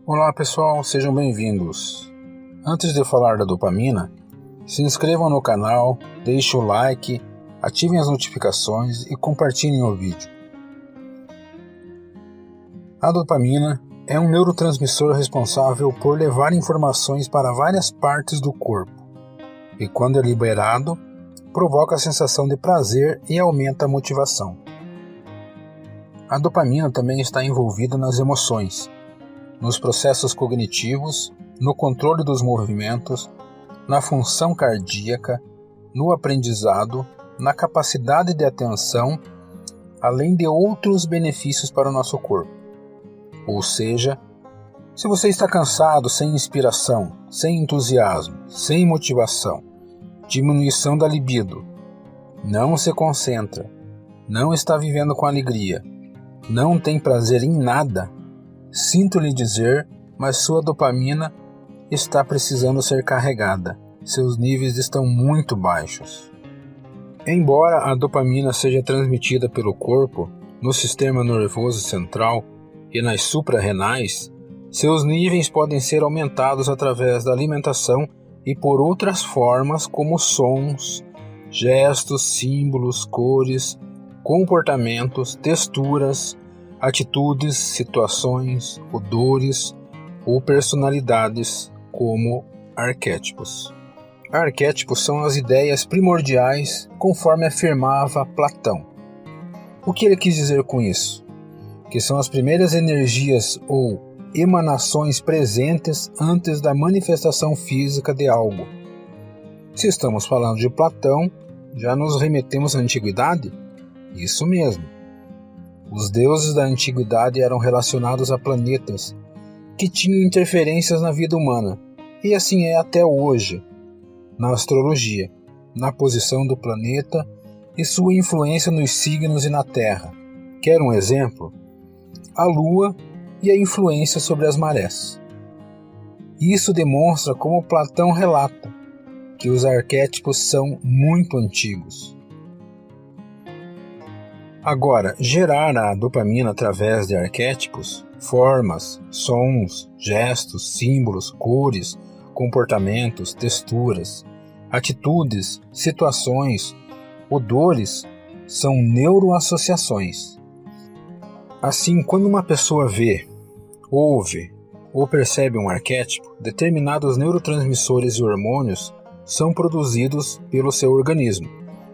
Olá pessoal, sejam bem-vindos. Antes de falar da dopamina, se inscrevam no canal, deixem o like, ativem as notificações e compartilhem o vídeo. A dopamina é um neurotransmissor responsável por levar informações para várias partes do corpo e, quando é liberado, provoca a sensação de prazer e aumenta a motivação. A dopamina também está envolvida nas emoções, nos processos cognitivos, no controle dos movimentos, na função cardíaca, no aprendizado, na capacidade de atenção, além de outros benefícios para o nosso corpo. Ou seja, se você está cansado, sem inspiração, sem entusiasmo, sem motivação, diminuição da libido, não se concentra, não está vivendo com alegria, não tem prazer em nada, sinto lhe dizer, mas sua dopamina está precisando ser carregada. Seus níveis estão muito baixos. Embora a dopamina seja transmitida pelo corpo, no sistema nervoso central e nas suprarrenais, seus níveis podem ser aumentados através da alimentação e por outras formas como sons, gestos, símbolos, cores, comportamentos, texturas, atitudes, situações, odores ou personalidades como arquétipos. Arquétipos são as ideias primordiais, conforme afirmava Platão. O que ele quis dizer com isso? Que são as primeiras energias ou emanações presentes antes da manifestação física de algo. Se estamos falando de Platão, já nos remetemos à antiguidade? Isso mesmo. Os deuses da antiguidade eram relacionados a planetas que tinham interferências na vida humana, e assim é até hoje, na astrologia, na posição do planeta e sua influência nos signos e na Terra. Quer um exemplo? A Lua e a influência sobre as marés. Isso demonstra como Platão relata que os arquétipos são muito antigos. Agora, gerar a dopamina através de arquétipos, formas, sons, gestos, símbolos, cores, comportamentos, texturas, atitudes, situações, odores, são neuroassociações. Assim, quando uma pessoa vê, ouve ou percebe um arquétipo, determinados neurotransmissores e hormônios são produzidos pelo seu organismo,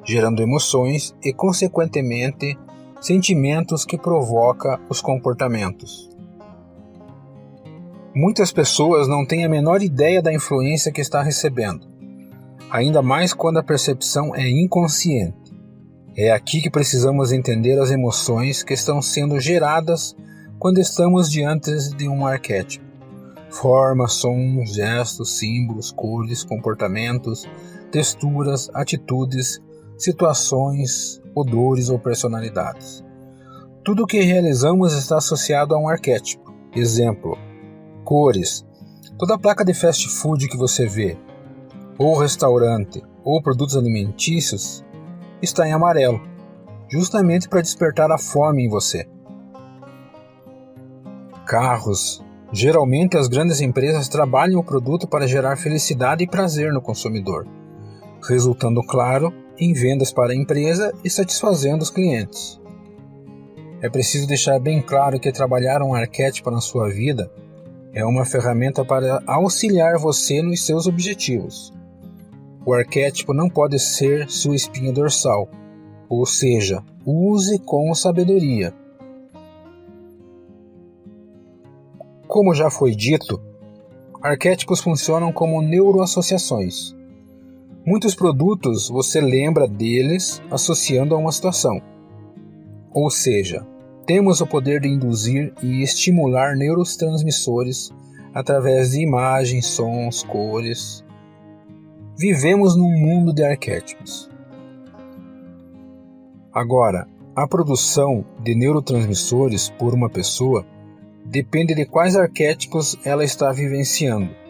gerando emoções e, consequentemente, sentimentos que provocam os comportamentos. Muitas pessoas não têm a menor ideia da influência que está recebendo, ainda mais quando a percepção é inconsciente. É aqui que precisamos entender as emoções que estão sendo geradas quando estamos diante de um arquétipo. Formas, sons, gestos, símbolos, cores, comportamentos, texturas, atitudes, situações, odores ou personalidades. Tudo o que realizamos está associado a um arquétipo. Exemplo, cores. Toda placa de fast food que você vê, ou restaurante, ou produtos alimentícios, está em amarelo, justamente para despertar a fome em você. Carros. Geralmente as grandes empresas trabalham o produto para gerar felicidade e prazer no consumidor, resultando, claro, em vendas para a empresa e satisfazendo os clientes. É preciso deixar bem claro que trabalhar um arquétipo na sua vida é uma ferramenta para auxiliar você nos seus objetivos. O arquétipo não pode ser sua espinha dorsal, ou seja, use com sabedoria. Como já foi dito, arquétipos funcionam como neuroassociações. Muitos produtos você lembra deles associando a uma situação. Ou seja, temos o poder de induzir e estimular neurotransmissores através de imagens, sons, cores. Vivemos num mundo de arquétipos. Agora, a produção de neurotransmissores por uma pessoa depende de quais arquétipos ela está vivenciando.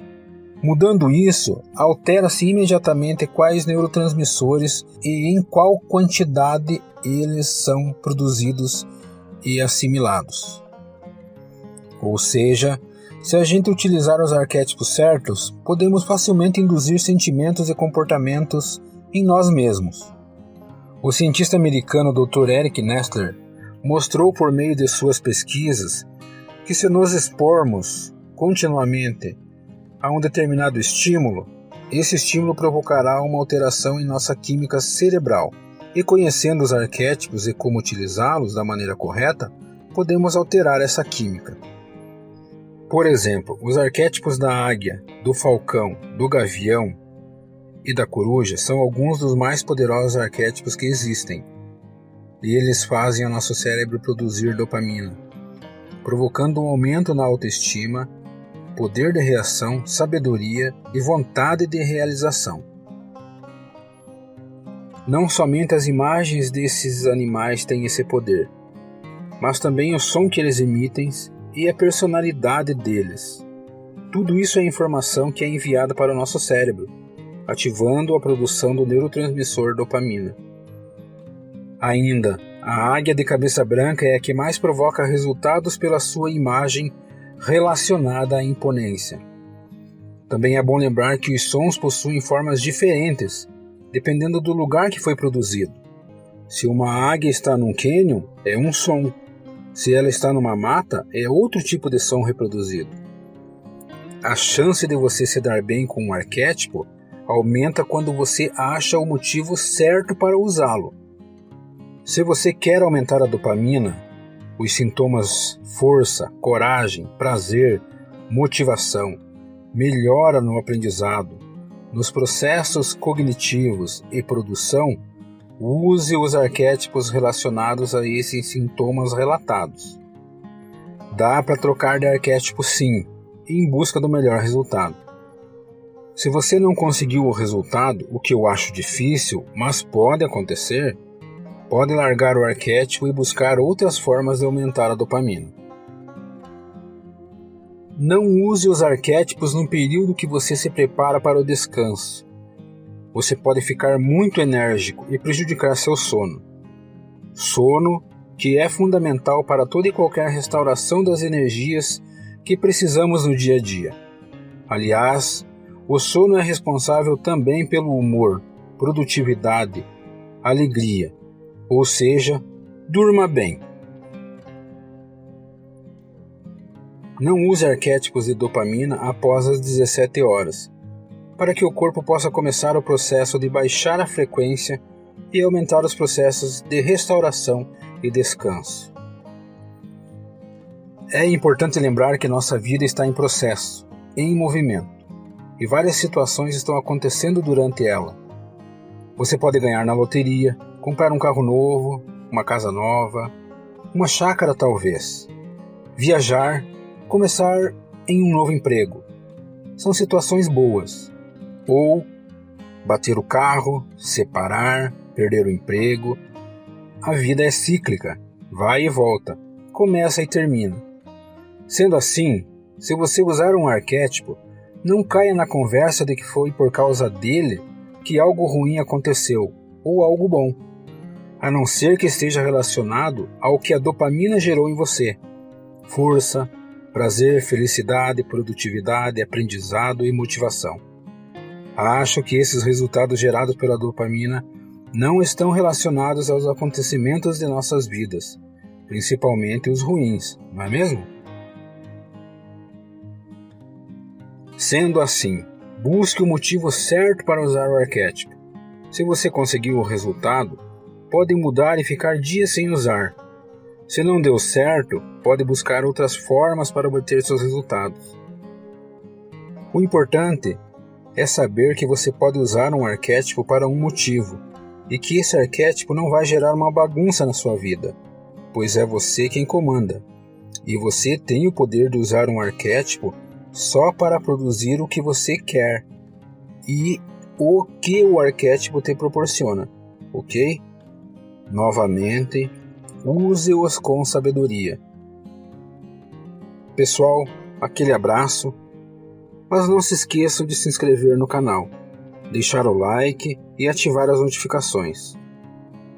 Mudando isso, altera-se imediatamente quais neurotransmissores e em qual quantidade eles são produzidos e assimilados. Ou seja, Se a gente utilizar os arquétipos certos, podemos facilmente induzir sentimentos e comportamentos em nós mesmos. O cientista americano Dr. Eric Nestler mostrou por meio de suas pesquisas que se nos expormos continuamente a um determinado estímulo, esse estímulo provocará uma alteração em nossa química cerebral. E conhecendo os arquétipos e como utilizá-los da maneira correta, podemos alterar essa química. Por exemplo, os arquétipos da águia, do falcão, do gavião e da coruja são alguns dos mais poderosos arquétipos que existem. E eles fazem o nosso cérebro produzir dopamina, provocando um aumento na autoestima, poder de reação, sabedoria e vontade de realização. Não somente as imagens desses animais têm esse poder, mas também o som que eles emitem e a personalidade deles. Tudo isso é informação que é enviada para o nosso cérebro, ativando a produção do neurotransmissor dopamina. Ainda, a águia de cabeça branca é a que mais provoca resultados pela sua imagem relacionada à imponência. Também é bom lembrar que os sons possuem formas diferentes, dependendo do lugar que foi produzido. Se uma águia está num cânion, é um som. Se ela está numa mata, é outro tipo de som reproduzido. A chance de você se dar bem com um arquétipo aumenta quando você acha o motivo certo para usá-lo. Se você quer aumentar a dopamina, os sintomas força, coragem, prazer, motivação, melhora no aprendizado, nos processos cognitivos e produção, use os arquétipos relacionados a esses sintomas relatados. Dá para trocar de arquétipo sim, em busca do melhor resultado. Se você não conseguiu o resultado, o que eu acho difícil, mas pode acontecer, pode largar o arquétipo e buscar outras formas de aumentar a dopamina. Não use os arquétipos no período que você se prepara para o descanso. Você pode ficar muito enérgico e prejudicar seu sono. Sono que é fundamental para toda e qualquer restauração das energias que precisamos no dia a dia. Aliás, o sono é responsável também pelo humor, produtividade, alegria, ou seja, durma bem. Não use arquétipos de dopamina após as 17 horas, para que o corpo possa começar o processo de baixar a frequência e aumentar os processos de restauração e descanso. É importante lembrar que nossa vida está em processo, em movimento, e várias situações estão acontecendo durante ela. Você pode ganhar na loteria, comprar um carro novo, uma casa nova, uma chácara talvez, viajar, começar em um novo emprego. São situações boas. Ou bater o carro, separar, perder o emprego. A vida é cíclica, vai e volta, começa e termina. Sendo assim, se você usar um arquétipo, não caia na conversa de que foi por causa dele que algo ruim aconteceu, ou algo bom, a não ser que esteja relacionado ao que a dopamina gerou em você. Força, prazer, felicidade, produtividade, aprendizado e motivação. Acho que esses resultados gerados pela dopamina não estão relacionados aos acontecimentos de nossas vidas, principalmente os ruins, não é mesmo? Sendo assim, busque o motivo certo para usar o arquétipo. Se você conseguiu o resultado, pode mudar e ficar dias sem usar. Se não deu certo, pode buscar outras formas para obter seus resultados. O importante é saber que você pode usar um arquétipo para um motivo e que esse arquétipo não vai gerar uma bagunça na sua vida, pois é você quem comanda. E você tem o poder de usar um arquétipo só para produzir o que você quer e o que o arquétipo te proporciona, ok? Novamente, use-os com sabedoria. Pessoal, aquele abraço, mas não se esqueçam de se inscrever no canal, deixar o like e ativar as notificações.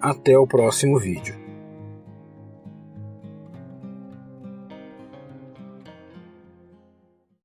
Até o próximo vídeo.